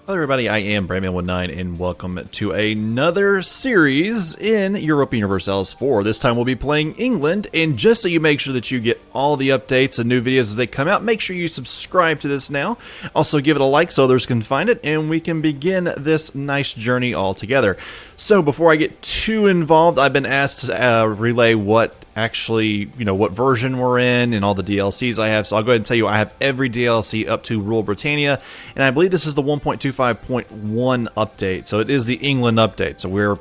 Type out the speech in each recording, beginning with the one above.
Hello everybody, I am Brandman19 and welcome to another series in Europa Universalis 4. This time we'll be playing England, and just so you make sure that you get all the updates and new videos as they come out, make sure you subscribe to this now. Also give it a like so others can find it, and we can begin this nice journey all together. So before I get too involved, I've been asked to relay what what version we're in and all the DLCs I have. So I'll go ahead and tell you I have every DLC up to Rule Britannia, and I believe this is the 1.25.1 update. So it is the England update. So we're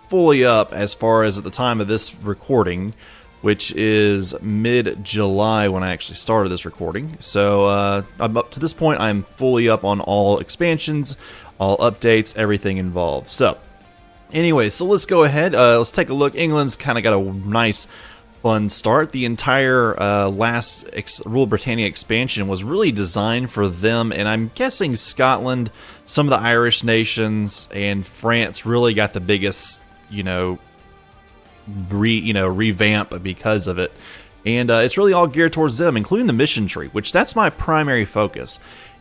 fully up as far as at the time of this recording, which is mid-July when I actually started this recording. So I'm up to this point. I'm fully up on all expansions, all updates, everything involved. So anyway, so let's go ahead. Let's take a look. England's kind of got a nice fun start. The entire last Rule Britannia expansion was really designed for them, and I'm guessing Scotland, some of the Irish nations, and France really got the biggest, revamp because of it. And it's really all geared towards them, including the mission tree, which that's my primary focus.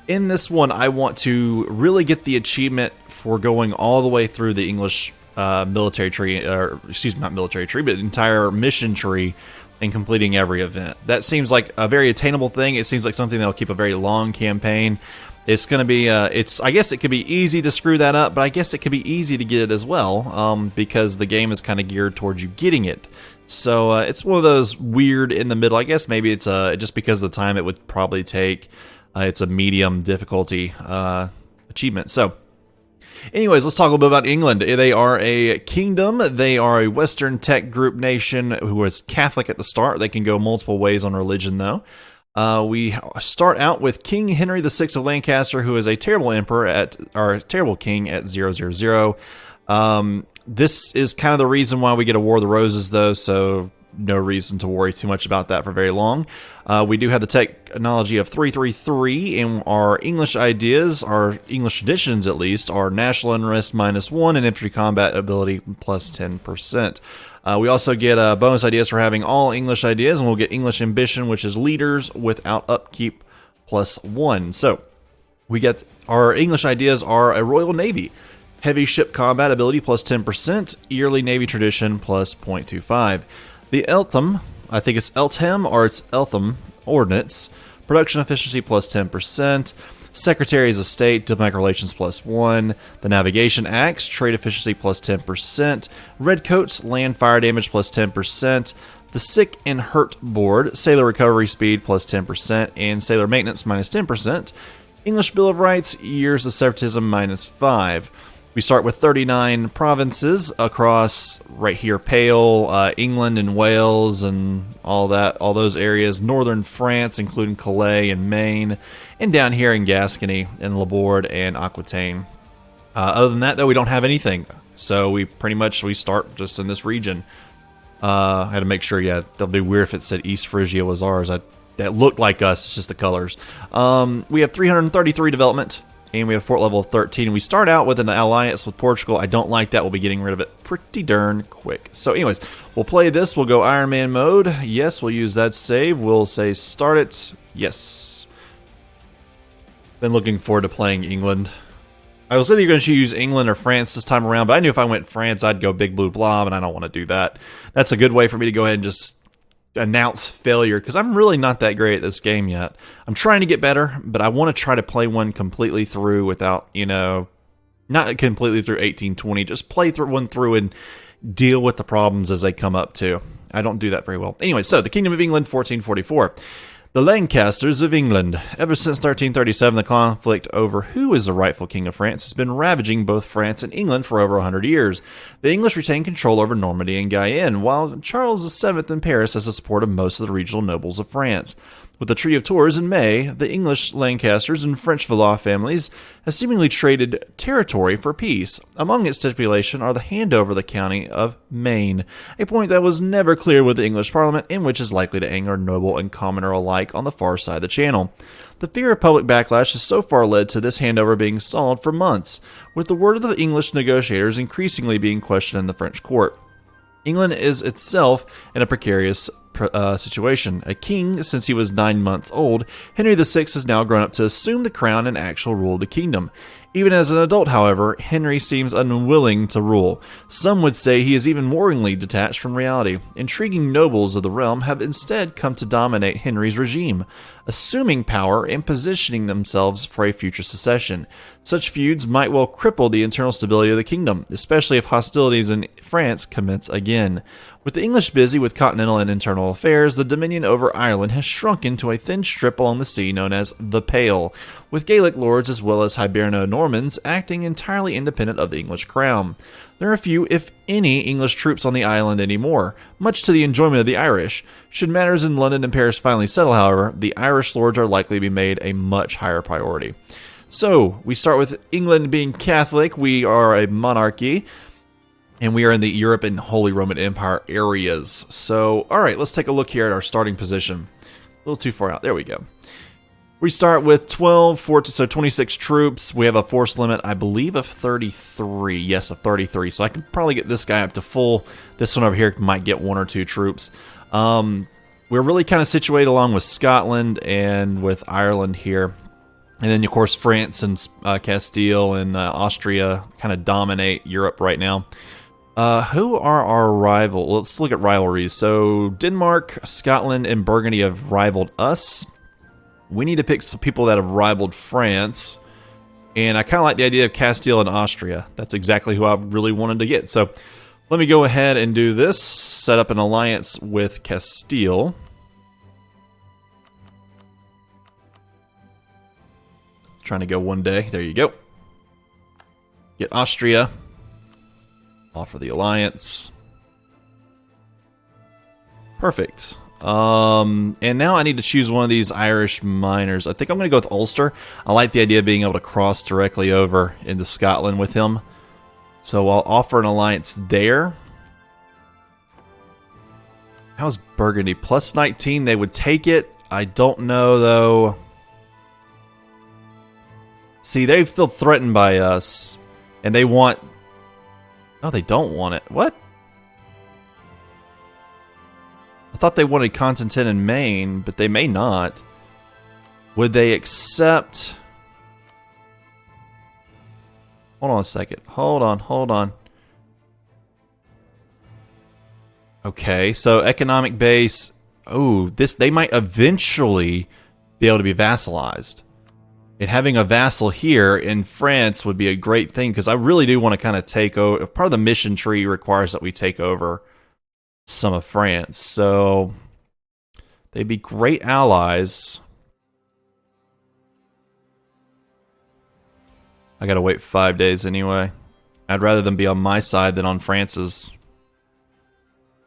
In this one, I want to really get the achievement for going all the way through the English military tree, or excuse me, not military tree, but entire mission tree, and completing every event. That seems like a very attainable thing. It seems like something that'll keep a very long campaign. It's going to be, I guess it could be easy to screw that up, but I guess it could be easy to get it as well, because the game is kind of geared towards you getting it. So it's one of those weird in the middle. I guess maybe it's just because of the time it would probably take. It's a medium difficulty achievement. So anyways, let's talk a little bit about England. They are a kingdom. They are a Western tech group nation who was Catholic at the start. They can go multiple ways on religion, though. We start out with King Henry VI of Lancaster, who is a terrible emperor terrible king at 000. This is kind of the reason why we get a War of the Roses, though, so no reason to worry too much about that for very long. We do have the technology of 333, and our English ideas, our English traditions at least, are national unrest -1 and infantry combat ability plus 10%. We also get bonus ideas for having all English ideas, and we'll get English ambition, which is leaders without upkeep +1. So we get our English ideas are a Royal Navy, heavy ship combat ability plus 10%, yearly Navy tradition plus 0.25. The Eltham, I think it's Eltham or it's Eltham Ordnance, production efficiency plus 10%, Secretaries of State, diplomatic relations plus 1, the Navigation Acts, trade efficiency plus 10%, Redcoats, land fire damage plus 10%, the Sick and Hurt Board, sailor recovery speed plus 10%, and sailor maintenance minus 10%, English Bill of Rights, years of separatism minus 5. We start with 39 provinces across right here, Pale, England and Wales and all those areas. Northern France, including Calais and Maine, and down here in Gascony and Laborde and Aquitaine. Other than that, though, we don't have anything. So we start just in this region. I had to make sure, that'll be weird if it said East Phrygia was ours. That looked like us, it's just the colors. We have 333 development. And we have fort level of 13. We start out with an alliance with Portugal. I don't like that. We'll be getting rid of it pretty darn quick. So anyways, we'll play this. We'll go Iron Man mode. Yes, we'll use that save. We'll say start it. Yes. Been looking forward to playing England. I was either going to use England or France this time around, but I knew if I went France, I'd go Big Blue Blob, and I don't want to do that. That's a good way for me to go ahead and just announce failure, because I'm really not that great at this game yet. I'm trying to get better, but I want to try to play one completely through without, not completely through 1820, just play through one through and deal with the problems as they come up too. I don't do that very well. Anyway, so the Kingdom of England, 1444. The Lancasters of England. Ever since 1337, the conflict over who is the rightful king of France has been ravaging both France and England for over 100 years. The English retain control over Normandy and Guyenne, while Charles VII in Paris has the support of most of the regional nobles of France. With the Treaty of Tours in May, the English Lancasters and French Valois families have seemingly traded territory for peace. Among its stipulations are the handover of the county of Maine, a point that was never cleared with the English Parliament and which is likely to anger noble and commoner alike on the far side of the Channel. The fear of public backlash has so far led to this handover being stalled for months, with the word of the English negotiators increasingly being questioned in the French court. England is itself in a precarious situation. A king since he was 9 months old, Henry VI has now grown up to assume the crown and actual rule of the kingdom. Even as an adult, however, Henry seems unwilling to rule. Some would say he is even worryingly detached from reality. Intriguing nobles of the realm have instead come to dominate Henry's regime, assuming power and positioning themselves for a future succession. Such feuds might well cripple the internal stability of the kingdom, especially if hostilities in France commence again. With the English busy with continental and internal affairs, the dominion over Ireland has shrunken to a thin strip along the sea known as the Pale, with Gaelic lords as well as Hiberno-Normans acting entirely independent of the English crown. There are few, if any, English troops on the island anymore, much to the enjoyment of the Irish. Should matters in London and Paris finally settle, however, the Irish lords are likely to be made a much higher priority. So, we start with England being Catholic. We are a monarchy. And we are in the Europe and Holy Roman Empire areas. So, alright, let's take a look here at our starting position. A little too far out. There we go. We start with so 26 troops. We have a force limit, I believe, of 33. Yes, of 33. So I can probably get this guy up to full. This one over here might get 1 or 2 troops. We're really kind of situated along with Scotland and with Ireland here. And then, of course, France and Castile and Austria kind of dominate Europe right now. Who are our rivals? Let's look at rivalries. So Denmark, Scotland, and Burgundy have rivaled us. We need to pick some people that have rivaled France. And I kind of like the idea of Castile and Austria. That's exactly who I really wanted to get. So let me go ahead and do this. Set up an alliance with Castile. Trying to go one day. There you go. Get Austria. Offer the alliance. Perfect. And now I need to choose one of these Irish miners. I think I'm going to go with Ulster. I like the idea of being able to cross directly over into Scotland with him. So I'll offer an alliance there. How's Burgundy? Plus 19, they would take it. I don't know, though. See, they feel threatened by us. And they want... Oh, they don't want it. What? I thought they wanted Continental and Maine, but they may not. Would they accept... Hold on a second. Hold on. Okay, so economic base... Oh, they might eventually be able to be vassalized. And having a vassal here in France would be a great thing, because I really do want to kind of take over. Part of the mission tree requires that we take over some of France. So they'd be great allies. I gotta wait 5 days anyway. I'd rather them be on my side than on France's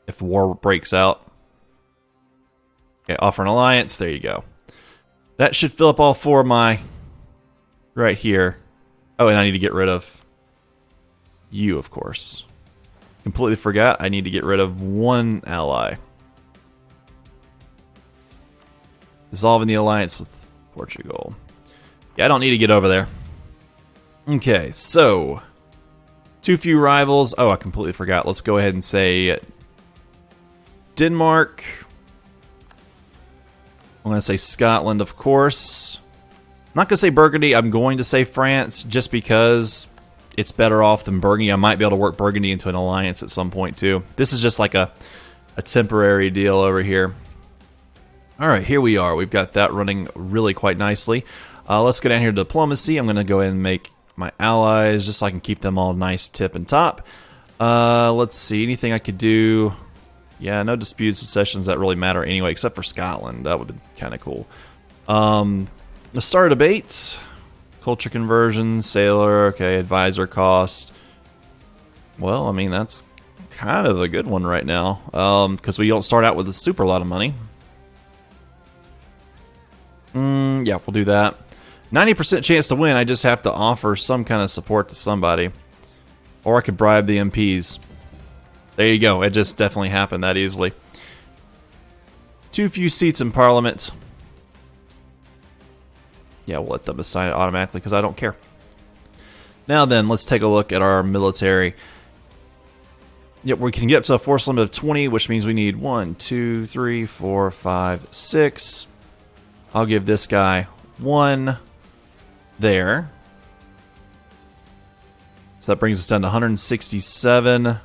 if war breaks out. Okay, offer an alliance. There you go. That should fill up all 4 of my... Right here. Oh, and I need to get rid of you, of course. Completely forgot. I need to get rid of 1 ally. Dissolving the alliance with Portugal. Yeah, I don't need to get over there. Okay, so... Too few rivals. Oh, I completely forgot. Let's go ahead and say... Denmark. I'm going to say Scotland, of course. I'm not going to say Burgundy. I'm going to say France just because it's better off than Burgundy. I might be able to work Burgundy into an alliance at some point too. This is just like a temporary deal over here. Alright, here we are. We've got that running really quite nicely. Let's go down here to diplomacy. I'm going to go ahead and make my allies just so I can keep them all nice tip and top. Let's see. Anything I could do? Yeah, no disputes, secessions that really matter anyway, except for Scotland. That would be kind of cool. Let's start a debate. Culture conversion, sailor, okay, advisor cost. Well, I mean, that's kind of a good one right now. Because we don't start out with a super lot of money. Yeah, we'll do that. 90% chance to win, I just have to offer some kind of support to somebody. Or I could bribe the MPs. There you go, it just definitely happened that easily. Too few seats in Parliament. Yeah, we'll let them assign it automatically because I don't care. Now then, let's take a look at our military. Yep, we can get up to a force limit of 20, which means we need 1, 2, 3, 4, 5, 6. I'll give this guy 1 there. So that brings us down to 167.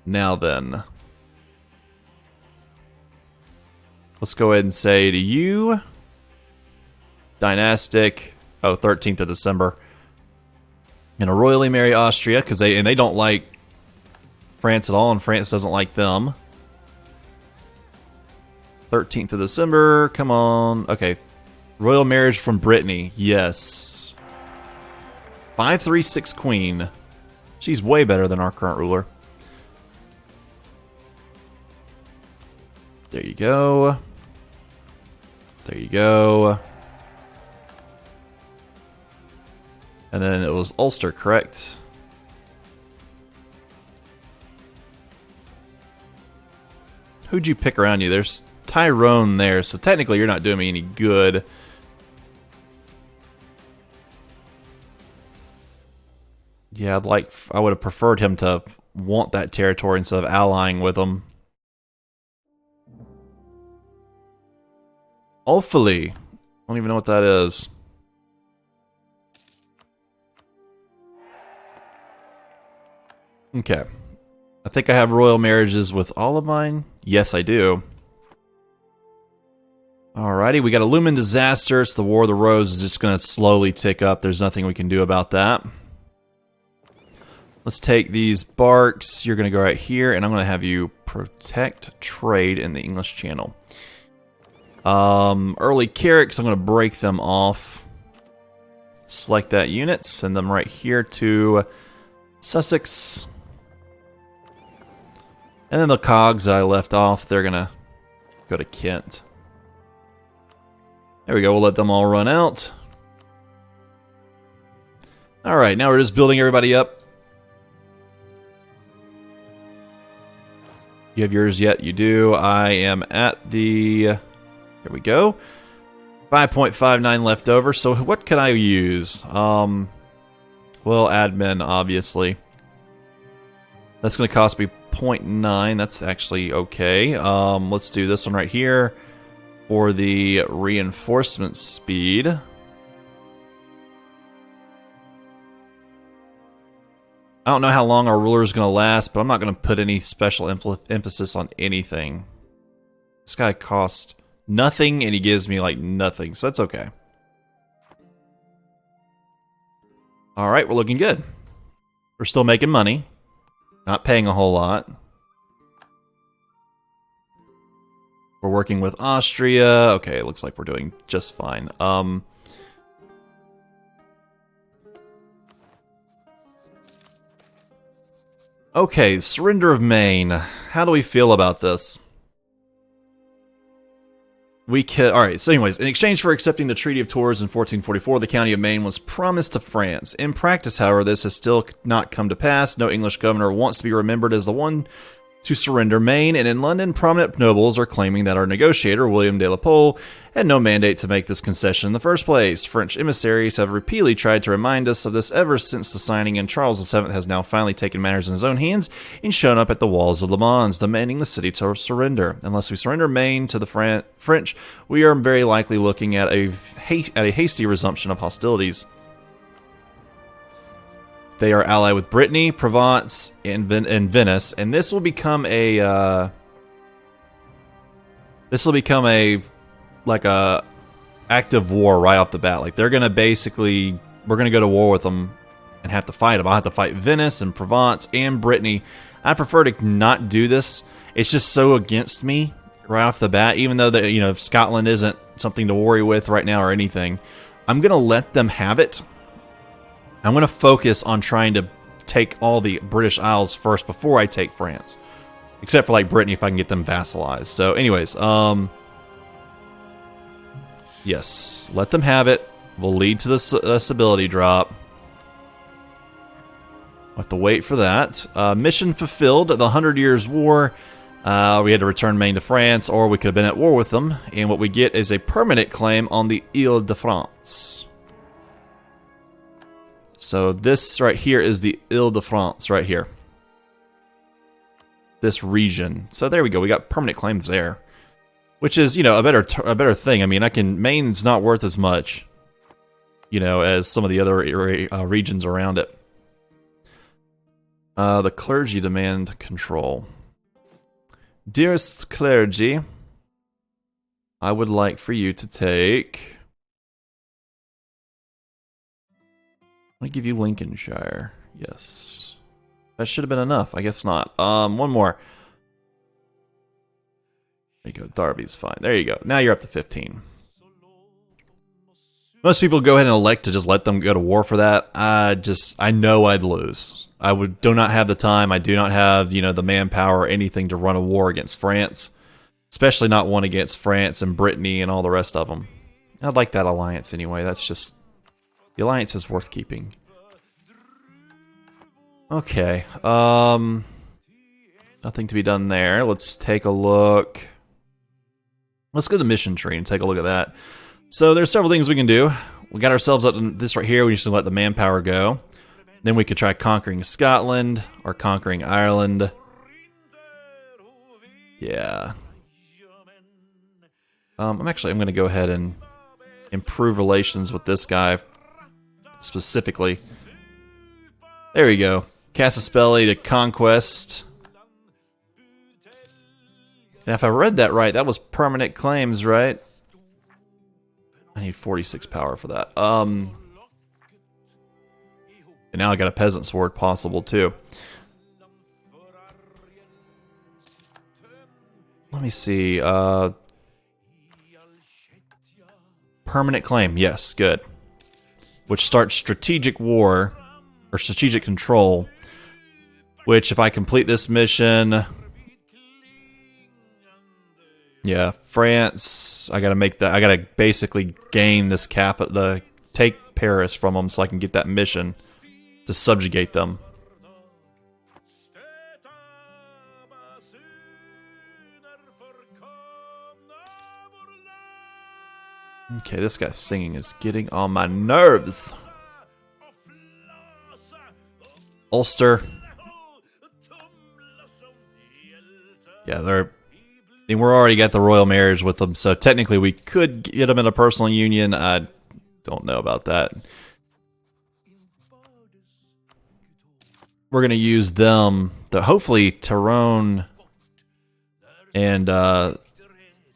Now then, let's go ahead and say to you, dynastic, 13th of December. And a royally marry Austria, because they don't like France at all, and France doesn't like them. 13th of December, come on. Okay, royal marriage from Brittany, yes. 536 queen. She's way better than our current ruler. There you go. There you go. And then it was Ulster, correct? Who'd you pick around you? There's Tyrone there, so technically you're not doing me any good. Yeah, I would have preferred him to want that territory instead of allying with them. Hopefully. I don't even know what that is. Okay. I think I have royal marriages with all of mine. Yes, I do. Alrighty, we got a looming disaster. It's the War of the Rose is just going to slowly tick up. There's nothing we can do about that. Let's take these barks. You're going to go right here, and I'm going to have you protect trade in the English Channel. Early carracks, I'm going to break them off. Select that unit, send them right here to Sussex. And then the cogs that I left off, they're going to go to Kent. There we go, we'll let them all run out. Alright, now we're just building everybody up. You have yours yet? You do. I am at the... Here we go. 5.59 left over. So what can I use? Well, admin, obviously. That's going to cost me 0.9. That's actually okay. Let's do this one right here for the reinforcement speed. I don't know how long our ruler is going to last, but I'm not going to put any special emphasis on anything. This guy costs nothing, and he gives me, like, nothing, so that's okay. Alright, we're looking good. We're still making money. Not paying a whole lot. We're working with Austria. Okay, it looks like we're doing just fine. Okay, surrender of Maine. How do we feel about this? Alright, so anyways, in exchange for accepting the Treaty of Tours in 1444, the county of Maine was promised to France. In practice, however, this has still not come to pass. No English governor wants to be remembered as the one to surrender Maine, and in London, prominent nobles are claiming that our negotiator, William de la Pole, had no mandate to make this concession in the first place. French emissaries have repeatedly tried to remind us of this ever since the signing, and Charles VII has now finally taken matters in his own hands and shown up at the walls of Le Mans, demanding the city to surrender. Unless we surrender Maine to the French, we are very likely looking at a hasty resumption of hostilities. They are allied with Brittany, Provence, and Venice, and this will become a like a active war right off the bat. Like they're gonna we're gonna go to war with them and have to fight them. I'll have to fight Venice and Provence and Brittany. I prefer to not do this. It's just so against me right off the bat. Even though that Scotland isn't something to worry with right now or anything, I'm gonna let them have it. I'm going to focus on trying to take all the British Isles first before I take France. Except for, like, Brittany, if I can get them vassalized. So, anyways, yes, let them have it. Will lead to the stability drop. We'll have to wait for that. Mission fulfilled. The 100 Years' War. We had to return Maine to France, or we could have been at war with them. And what we get is a permanent claim on the Ile de France. So this right here is the Ile-de-France right here. This region. So there we go. We got permanent claims there, which is, you know, a better thing. I mean, Maine's not worth as much, you know, as some of the other regions around it. The clergy demand control. Dearest clergy, I would like for you to take... I'm going to give you Lincolnshire. Yes. That should have been enough. I guess not. One more. There you go. Derby's fine. There you go. Now you're up to 15. Most people go ahead and elect to just let them go to war for that. I know I'd lose. Do not have the time. I do not have, you know, the manpower or anything to run a war against France. Especially not one against France and Brittany and all the rest of them. I'd like that alliance anyway. That's just... The alliance is worth keeping. Okay. Nothing to be done there. Let's take a look. Let's go to the mission tree and take a look at that. So there's several things we can do. We got ourselves up to this right here. We just let the manpower go. Then we could try conquering Scotland or conquering Ireland. Yeah. I'm going to go ahead and improve relations with this guy specifically. There we go. Casaspelli, the conquest. And if I read that right, that was permanent claims, right? I need 46 power for that. And now I got a peasant sword possible too. Let me see. Permanent claim, yes, good. Which starts strategic war, or strategic control. Which, if I complete this mission, yeah, France. I gotta basically gain this take Paris from them, so I can get that mission to subjugate them. Okay, this guy singing is getting on my nerves. Ulster. Yeah, we're already got the royal marriage with them, so technically we could get them in a personal union. I don't know about that. We're gonna use them. Hopefully Tyrone and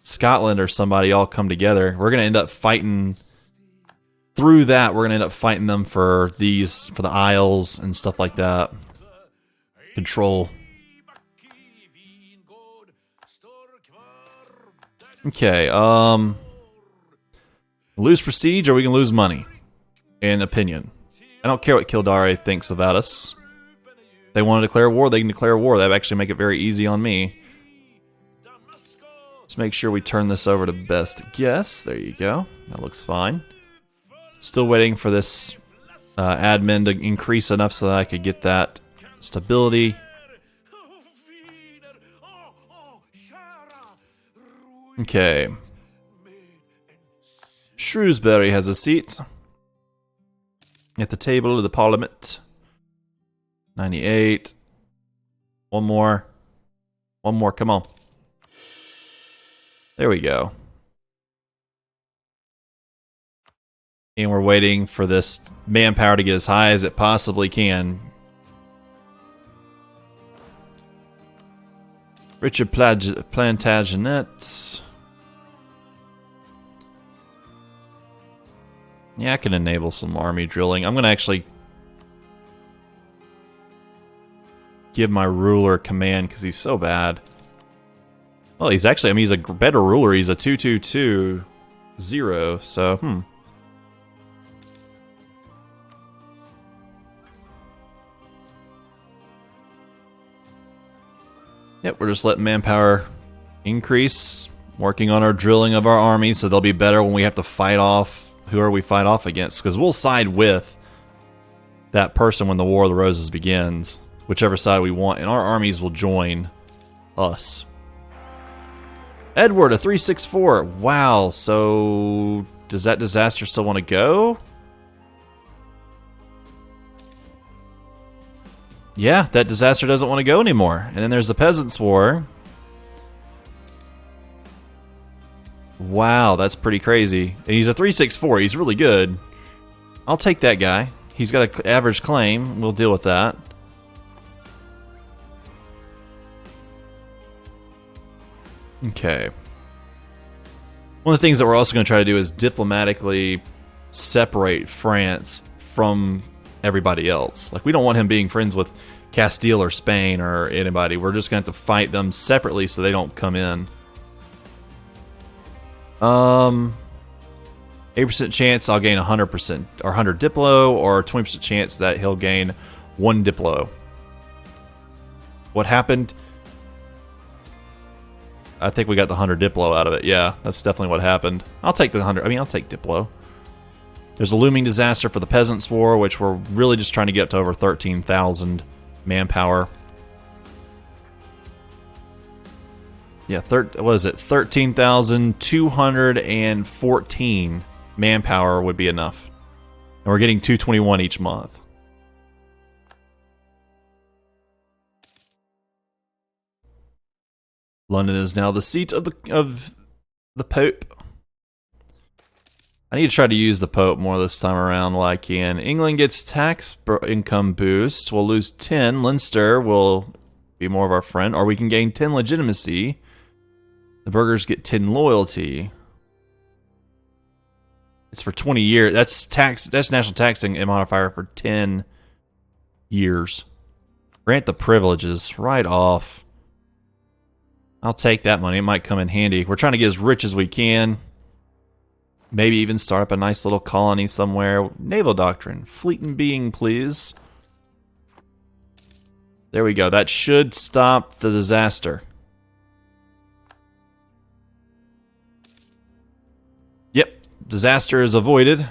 Scotland or somebody all come together. We're gonna end up fighting through that. We're gonna end up fighting them for the Isles and stuff like that. Control. Okay, lose prestige or we can lose money. In opinion. I don't care what Kildare thinks about us. If they want to declare war, they can declare war. That would actually make it very easy on me. Let's make sure we turn this over to best guess. There you go. That looks fine. Still waiting for this admin to increase enough so that I could get that stability. Okay. Shrewsbury has a seat at the table of the Parliament. 98. One more. One more, come on. There we go. And we're waiting for this manpower to get as high as it possibly can. Richard Plantagenet. Yeah, I can enable some army drilling. I'm going to actually give my ruler command because he's so bad. Well, he's actually, I mean, he's a better ruler. He's a 2-2-2-0, so, Yep, we're just letting manpower increase. Working on our drilling of our army, so they'll be better when we have to fight off whoever we fight off against. Because we'll side with that person when the War of the Roses begins. Whichever side we want, and our armies will join us. Edward, a 364. Wow, so does that disaster still want to go? Yeah, that disaster doesn't want to go anymore. And then there's the Peasants' War. Wow, that's pretty crazy. And he's a 364. He's really good. I'll take that guy. He's got an average claim. We'll deal with that. Okay. One of the things that we're also going to try to do is diplomatically separate France from everybody else. Like, we don't want him being friends with Castile or Spain or anybody. We're just going to have to fight them separately so they don't come in. 8% chance I'll gain 100% or 100 Diplo, or 20% chance that he'll gain 1 Diplo. What happened? I think we got the 100 Diplo out of it. Yeah, that's definitely what happened. I'll take the 100. I mean, I'll take Diplo. There's a looming disaster for the Peasants' War, which we're really just trying to get up to over 13,000 manpower. Yeah, what is it? 13,214 manpower would be enough. And we're getting 221 each month. London is now the seat of the Pope. I need to try to use the Pope more this time around while I can. England gets tax income boost. We'll lose 10. Leinster will be more of our friend. Or we can gain 10 legitimacy. The burghers get 10 loyalty. It's for 20 years. That's national taxing modifier for 10 years. Grant the privileges right off. I'll take that money. It might come in handy. We're trying to get as rich as we can. Maybe even start up a nice little colony somewhere. Naval doctrine. Fleet and being, please. There we go. That should stop the disaster. Yep. Disaster is avoided.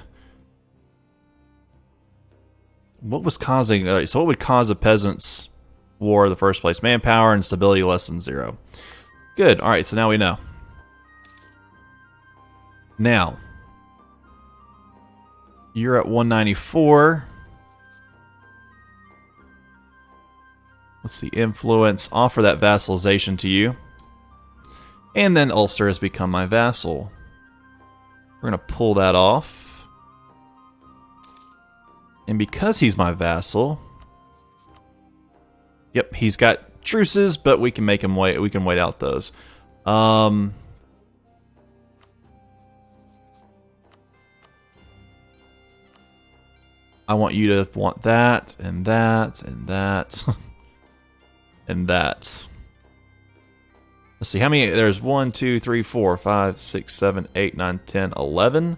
What was causing... so what would cause a peasants' war in the first place? Manpower and stability less than 0. Good. Alright, so now we know. Now, you're at 194. Let's see, influence. Offer that vassalization to you. And then Ulster has become my vassal. We're going to pull that off. And because he's my vassal... Yep, he's got truces, but we can make him wait. We can wait out those. I want you to want that, and that, and that, and that. Let's see, how many? There's 1, 2, 3, 4, 5, 6, 7, 8, 9, 10, 11.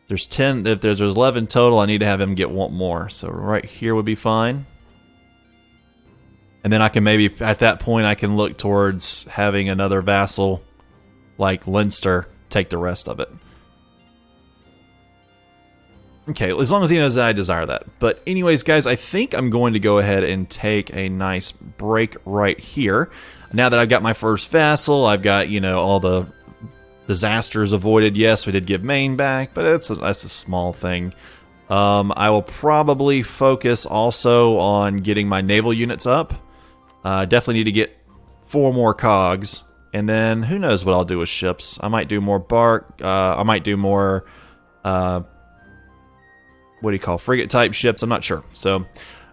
There's 10. If there's 11 total, I need to have him get one more. So right here would be fine. And then I can maybe, at that point, I can look towards having another vassal like Leinster take the rest of it. Okay, as long as he knows that I desire that. But anyways, guys, I think I'm going to go ahead and take a nice break right here. Now that I've got my first vassal, I've got, you know, all the disasters avoided. Yes, we did give Maine back, but that's a small thing. I will probably focus also on getting my naval units up. Definitely need to get 4 more cogs. And then who knows what I'll do with ships. I might do more bark. I might do more... what do you call frigate type ships? I'm not sure. So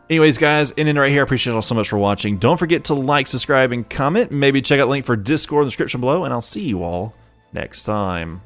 anyways, guys, ending right here. I appreciate you all so much for watching. Don't forget to like, subscribe, and comment. Maybe check out the link for Discord in the description below, and I'll see you all next time.